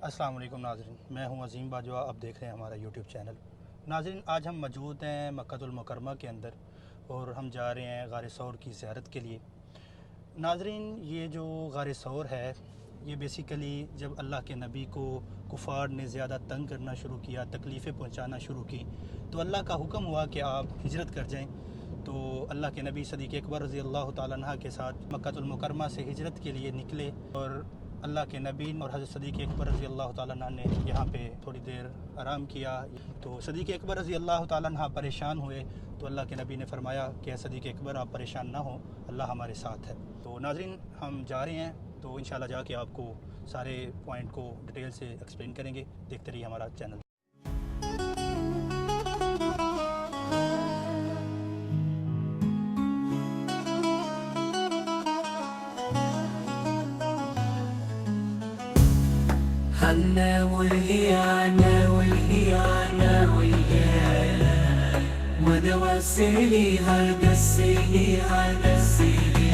السلام علیکم ناظرین، میں ہوں عظیم باجوہ، اب دیکھ رہے ہیں ہمارا یوٹیوب چینل۔ ناظرین، آج ہم موجود ہیں مکۃ المکرمہ کے اندر اور ہم جا رہے ہیں غار ثور کی زیارت کے لیے۔ ناظرین، یہ جو غار ثور ہے یہ بیسیکلی جب اللہ کے نبی کو کفار نے زیادہ تنگ کرنا شروع کیا، تکلیفیں پہنچانا شروع کی، تو اللہ کا حکم ہوا کہ آپ ہجرت کر جائیں۔ تو اللہ کے نبی صدیق اکبر رضی اللہ تعالیٰ عنہ کے ساتھ مکۃ المکرمہ سے ہجرت کے لیے نکلے، اور اللہ کے نبی اور حضرت صدیق اکبر رضی اللہ تعالیٰ عنہ نے یہاں پہ تھوڑی دیر آرام کیا۔ تو صدیق اکبر رضی اللہ تعالیٰ عنہ پریشان ہوئے، تو اللہ کے نبی نے فرمایا کہ صدیق اکبر آپ پریشان نہ ہوں، اللہ ہمارے ساتھ ہے۔ تو ناظرین، ہم جا رہے ہیں، تو انشاءاللہ جا کے آپ کو سارے پوائنٹ کو ڈیٹیل سے ایکسپلین کریں گے۔ دیکھتے رہیے ہمارا چینل۔ عنا والهيانة والهيانة والهيانة ونوسلي هالقسيلي هالقسيلي